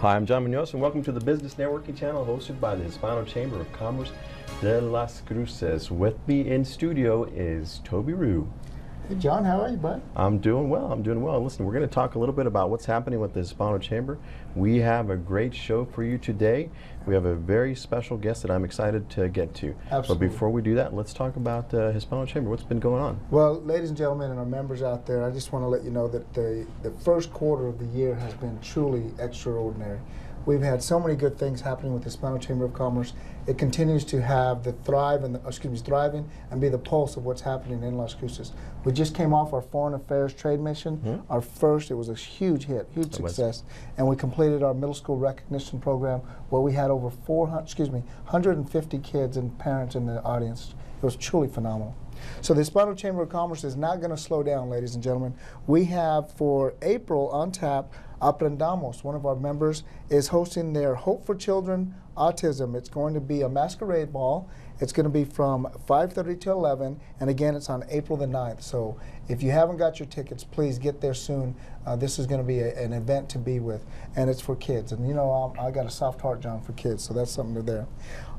Hi, I'm John Munoz, and welcome to the Business Networking Channel hosted by the Hispano Chamber of Commerce de las Cruces. With me in studio is Toby Rue. Hey John, how are you, bud? I'm doing well. Listen, we're going to talk a little bit about what's happening with the Hispano Chamber. We have a great show for you today. We have a very special guest that I'm excited to get to. Absolutely. But before we do that, let's talk about the Hispano Chamber. What's been going on? Well, ladies and gentlemen and our members out there, I just want to let you know that the first quarter of the year has been truly extraordinary. We've had so many good things happening with the Hispano Chamber of Commerce. It continues to have the thriving and be the pulse of what's happening in Las Cruces. We just came off our Foreign Affairs trade mission. Our first, it was a huge hit, huge success. And we completed our middle school recognition program where we had over 150 kids and parents in the audience. It was truly phenomenal. So the Hispano Chamber of Commerce is not going to slow down, ladies and gentlemen. We have for April on tap, Aprendamos, one of our members, is hosting their Hope for Children Autism. It's going to be a masquerade ball. It's going to be from 5:30 to 11, and again, it's on April the 9th. So if you haven't got your tickets, please get there soon. This is going to be an event to be with, and it's for kids. And you know, I got a soft heart, John, for kids, so that's something to there.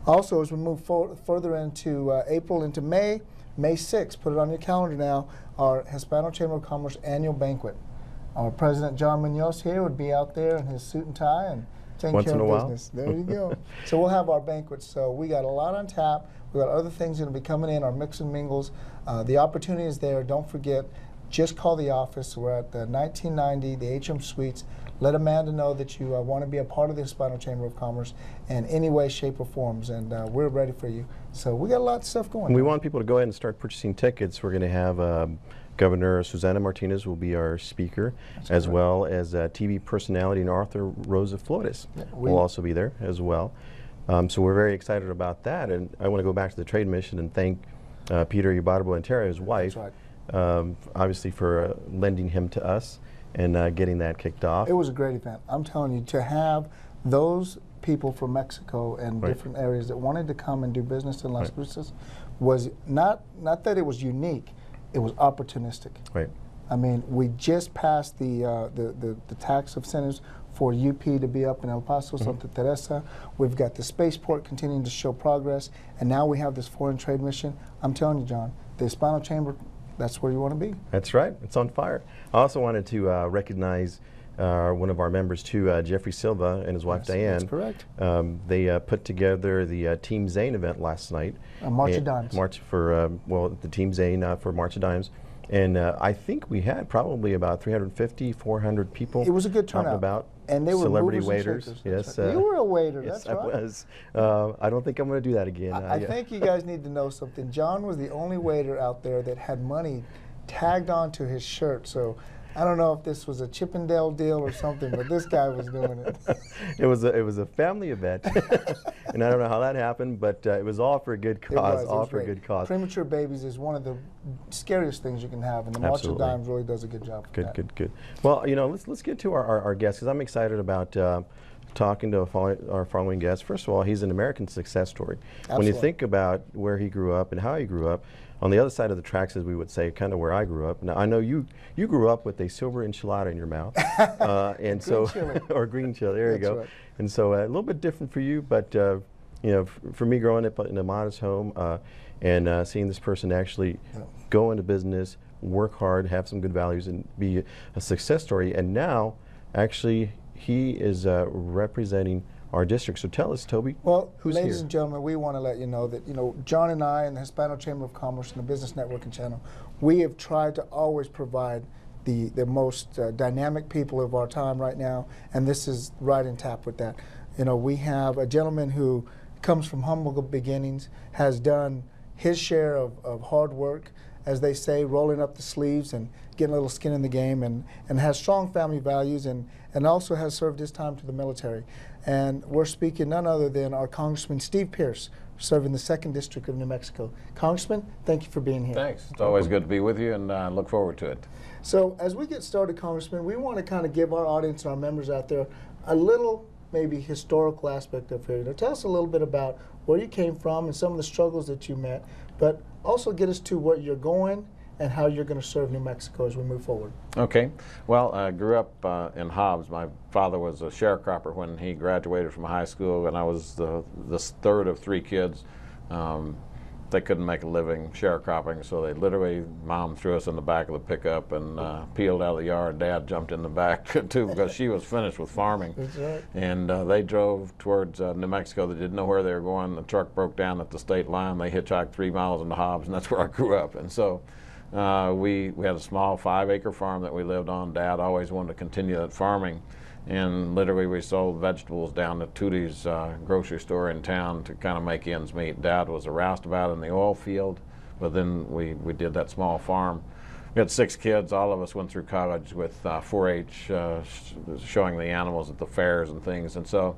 Also, as we move further into April, into May 6th, put it on your calendar now, our Hispano Chamber of Commerce annual banquet. Our President John Munoz here would be out there in his suit and tie and taking care of business. There you go. So we'll have our banquets. So we got a lot on tap. We got other things going to be coming in, our mix and mingles. The opportunity is there. Don't forget, just call the office. We're at the 1990, the HM Suites. Let Amanda know that you want to be a part of the Hispano Chamber of Commerce in any way, shape, or forms, and we're ready for you. So we got a lot of stuff going on. We want people to go ahead and start purchasing tickets. We're going to have Governor Susana Martinez will be our speaker, as well as TV personality and author Rosa Flores will also be there as well. So we're very excited about that, and I want to go back to the trade mission and thank Peter Ibarbo and Tara, his wife, obviously for lending him to us and getting that kicked off. It was a great event. I'm telling you, to have those people from Mexico and different areas that wanted to come and do business in Las Cruces was not that it was unique, it was opportunistic. I mean, we just passed the tax incentives for UP to be up in El Paso, Santa Teresa. We've got the spaceport continuing to show progress, and now we have this foreign trade mission. I'm telling you, John, the Hispano Chamber, that's where you want to be. That's right. It's on fire. I also wanted to recognize one of our members too, Jeffrey Silva and his wife Diane. That's correct. They put together the Team Zane event last night. March of Dimes. March for, the Team Zane for March of Dimes. And I think we had probably about 350, 400 people. It was a good turnout. And they were celebrity waiters. Yes, you were a waiter. Yes, that's right. I was. I don't think I'm going to do that again. I think you guys need to know something. John was the only waiter out there that had money tagged onto his shirt. So I don't know if this was a Chippendale deal or something, but this guy was doing it. It was a family event, and I don't know how that happened, but it was all for a good cause. All for a good cause. Premature babies is one of the scariest things you can have, and the March of Dimes really does a good job. Good. Well, you know, let's get to our guest, because I'm excited about talking to our following guest. First of all, he's an American success story. Absolutely. When you think about where he grew up and how he grew up, on the other side of the tracks, as we would say, kind of where I grew up. Now, I know you grew up with a silver enchilada in your mouth, and so or green chili. There you go. Right. And so a little bit different for you, but you know, for me, growing up in a modest home and seeing this person actually go into business, work hard, have some good values, and be a success story, and now actually he is representing our district. So tell us, Toby, well, who's ladies here? and gentlemen, we want to let you know that, you know, John and I and the Hispano Chamber of Commerce and the Business Networking Channel, we have tried to always provide the most dynamic people of our time right now, and this is right in tap with that. You know, we have a gentleman who comes from humble beginnings, has done his share of hard work, as they say, rolling up the sleeves and getting a little skin in the game, and has strong family values, and also has served his time to the military. And we're speaking none other than our Congressman Steve Pearce, serving the 2nd District of New Mexico. Congressman, thank you for being here. Thanks. It's always good to be with you, and look forward to it. So as we get started, Congressman, we want to kind of give our audience and our members out there a little maybe historical aspect of it. Tell us a little bit about where you came from and some of the struggles that you met, but also get us to where you're going and how you're going to serve New Mexico as we move forward. Okay. Well, I grew up in Hobbs. My father was a sharecropper when he graduated from high school, and I was the third of 3 kids. They couldn't make a living sharecropping, so they literally, Mom threw us in the back of the pickup and peeled out of the yard. Dad jumped in the back too because she was finished with farming. That's right. And they drove towards New Mexico. They didn't know where they were going. The truck broke down at the state line. They hitchhiked 3 miles into Hobbs, and that's where I grew up. And so we had a small 5-acre farm that we lived on. Dad always wanted to continue that farming. And literally we sold vegetables down to Tootie's grocery store in town to kind of make ends meet. Dad was a roustabout in the oil field, but then we did that small farm. We had 6 kids. All of us went through college with 4-H, showing the animals at the fairs and things. And so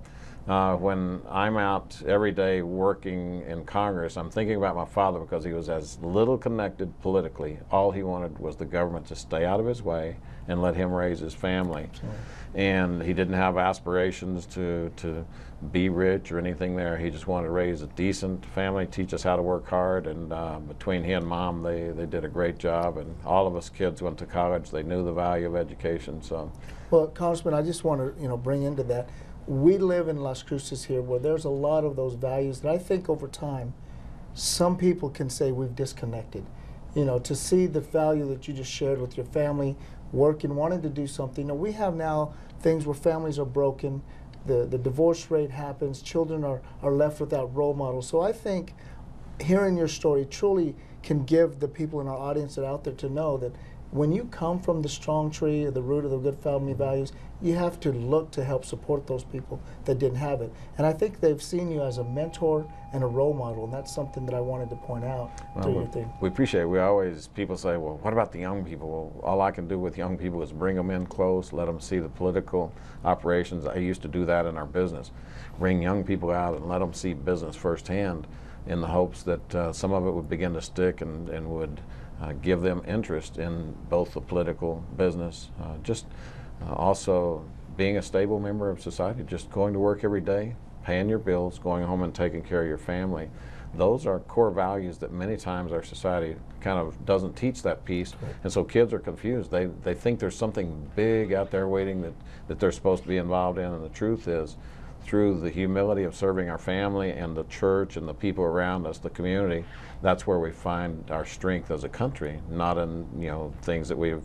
when I'm out every day working in Congress, I'm thinking about my father because he was as little connected politically. All he wanted was the government to stay out of his way and let him raise his family. Absolutely. And he didn't have aspirations to be rich or anything there. He just wanted to raise a decent family, teach us how to work hard, and between he and Mom, they did a great job, and all of us kids went to college. They knew the value of education. So, well, Congressman, I just want to bring into that. We live in Las Cruces here where there's a lot of those values that I think over time some people can say we've disconnected. To see the value that you just shared with your family, working, wanting to do something. We have now things where families are broken, the divorce rate happens, children are left without role models. So I think hearing your story truly can give the people in our audience that are out there to know that when you come from the strong tree, or the root of the good family values, you have to look to help support those people that didn't have it. And I think they've seen you as a mentor and a role model, and that's something that I wanted to point out through your thing. We appreciate it. People say, well, what about the young people? Well, all I can do with young people is bring them in close, let them see the political operations. I used to do that in our business. Bring young people out and let them see business firsthand in the hopes that some of it would begin to stick and would give them interest in both the political business, also being a stable member of society, just going to work every day, paying your bills, going home and taking care of your family. Those are core values that many times our society kind of doesn't teach that piece, and so kids are confused. They think there's something big out there waiting that they're supposed to be involved in, and the truth is, through the humility of serving our family and the church and the people around us, the community, that's where we find our strength as a country, not in things that we've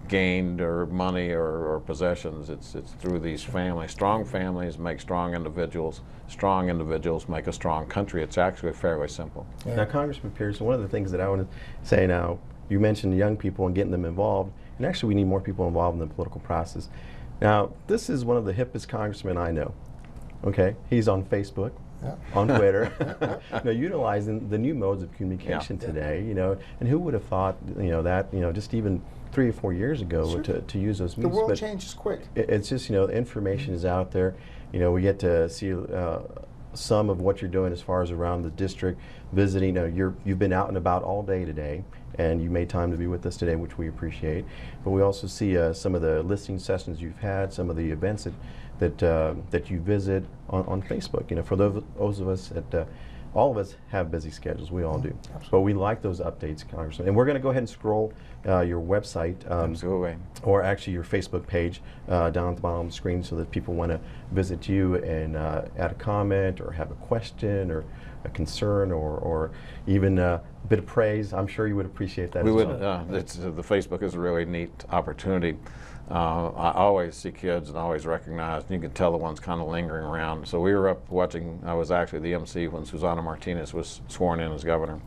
gained or money or possessions. It's through these families. Strong families make strong individuals. Strong individuals make a strong country. It's actually fairly simple. Yeah. Now, Congressman Pearce, one of the things that I want to say now, you mentioned young people and getting them involved, and actually we need more people involved in the political process. Now, this is one of the hippest congressmen I know. Okay, he's on Facebook, on Twitter, utilizing the new modes of communication today. And who would have thought, that, just even 3 or 4 years ago to use those means. The world changes quick. It's just, the information is out there. We get to see some of what you're doing as far as around the district, visiting. You've been out and about all day today, and you made time to be with us today, which we appreciate. But we also see some of the listening sessions you've had, some of the events that you visit on Facebook. For those of us that all of us have busy schedules, we all do. Absolutely. But we like those updates, Congressman. And we're going to go ahead and scroll your website, or actually your Facebook page down at the bottom of the screen, so that people want to visit you and add a comment or have a question or a concern or even a bit of praise. I'm sure you would appreciate that. We would. The Facebook is a really neat opportunity. I always see kids and always recognize, and you can tell the ones kind of lingering around. So we were up watching, I was actually the MC when Susana Martinez was sworn in as governor.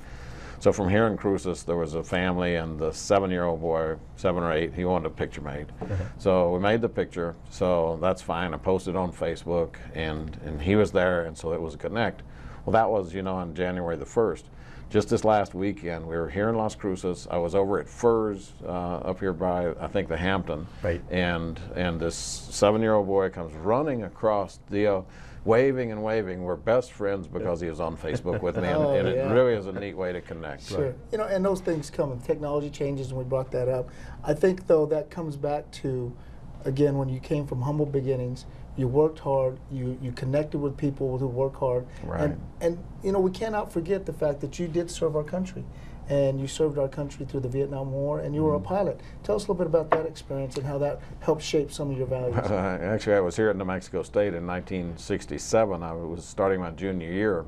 So from here in Cruces, there was a family, and the 7-year-old boy, 7 or 8, he wanted a picture made. So we made the picture, so that's fine. I posted on Facebook, and he was there, and so it was a connect. Well, that was, on January the 1st. Just this last weekend, we were here in Las Cruces. I was over at Furs up here by, I think, the Hampton. Right. And this 7-year-old boy comes running across the waving and waving. We're best friends because he was on Facebook with me, and it really is a neat way to connect. Sure. Right. And those things come, and technology changes, and we brought that up. I think, though, that comes back to, again, when you came from humble beginnings, you worked hard, you connected with people who work hard. Right. And we cannot forget the fact that you did serve our country. and you served our country through the Vietnam War, and you were a pilot. Tell us a little bit about that experience and how that helped shape some of your values. Actually, I was here at New Mexico State in 1967. I was starting my junior year.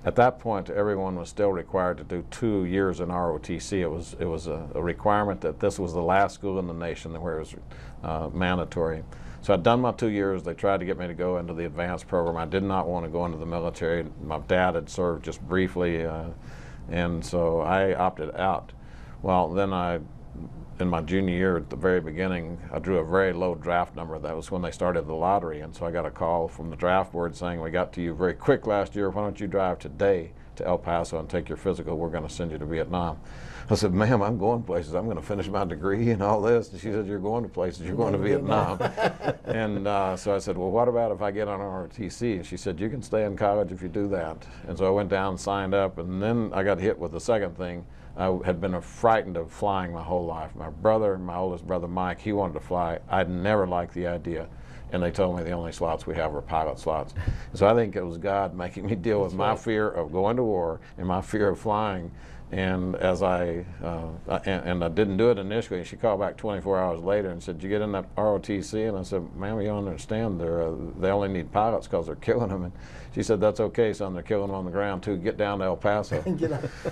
At that point, everyone was still required to do 2 years in ROTC. It was a requirement that this was the last school in the nation where it was mandatory. So I'd done my 2 years. They tried to get me to go into the advanced program. I did not want to go into the military. My dad had served just briefly, and so I opted out. Well, then in my junior year at the very beginning, I drew a very low draft number. That was when they started the lottery, and so I got a call from the draft board saying, we got to you very quick last year, why don't you drive today to El Paso and take your physical, we're going to send you to Vietnam. I said, ma'am, I'm going places, I'm going to finish my degree and all this. And she said, you're going to places, you're going to Vietnam. And so I said, well, what about if I get on ROTC? And she said, you can stay in college if you do that. And so I went down, signed up, and then I got hit with the second thing. I had been frightened of flying my whole life. My brother, my oldest brother Mike, he wanted to fly. I'd never liked the idea. And they told me the only slots we have are pilot slots. So I think it was God making me deal with my fear of going to war and my fear of flying. And as I didn't do it initially. She called back 24 hours later and said, did you get in that ROTC? And I said, ma'am, you don't understand. They only need pilots because they're killing them. And she said, that's okay, son. They're killing them on the ground, too. Get down to El Paso.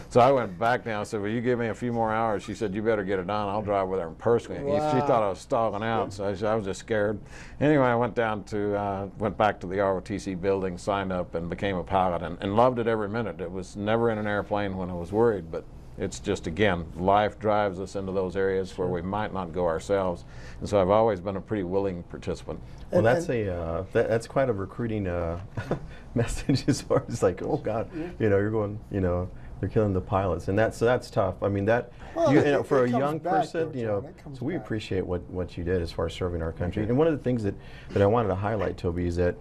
So I went back down. I said, well, you give me a few more hours. She said, you better get it done. I'll drive with her in Pearce. Wow. She thought I was stalling out, so I was just scared. Anyway, I went back to the ROTC building, signed up, and became a pilot, and loved it every minute. It was never in an airplane when I was worried, but it's just, again, life drives us into those areas where we might not go ourselves, and so I've always been a pretty willing participant. Well, that's quite a recruiting message as far as like, oh God, you're going, they're killing the pilots, and that's tough. I mean, for a young person, so we appreciate what you did as far as serving our country. And one of the things that I wanted to highlight, Toby, is that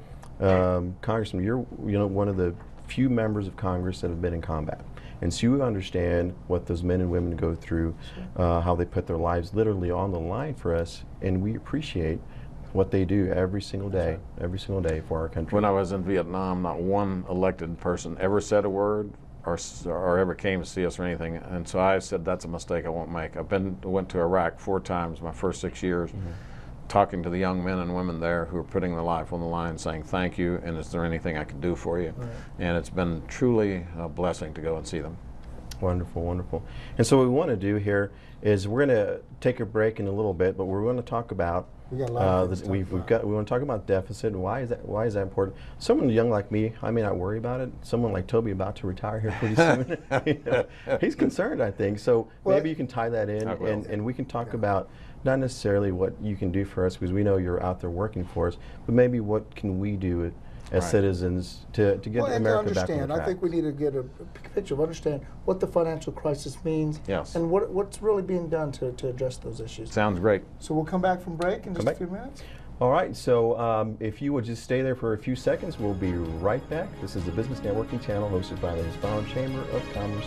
Congressman, you're one of the few members of Congress that have been in combat. And so you understand what those men and women go through, how they put their lives literally on the line for us, and we appreciate what they do every single day for our country. When I was in Vietnam, not one elected person ever said a word or ever came to see us or anything, and so I said that's a mistake I won't make. Went to Iraq 4 times my first 6 years. Talking to the young men and women there who are putting their life on the line, saying thank you, and is there anything I can do for you? Right. And it's been truly a blessing to go and see them. Wonderful, wonderful. And so what we want to do here is we're going to take a break in a little bit, but we're going to talk about we want to talk about deficit and why is that important. Someone young like me, I may not worry about it. Someone like Toby about to retire here pretty soon, he's concerned, I think. So maybe you can tie that in, and we can talk about not necessarily what you can do for us, because we know you're out there working for us, but maybe what can we do as citizens to get America back on the track. I think we need to get a picture of understand what the financial crisis means, and what's really being done to address those issues. Sounds great. So we'll come back from break in just a few minutes. All right, so if you would just stay there for a few seconds, we'll be right back. This is the Business Networking Channel hosted by the Hispano Chamber of Commerce.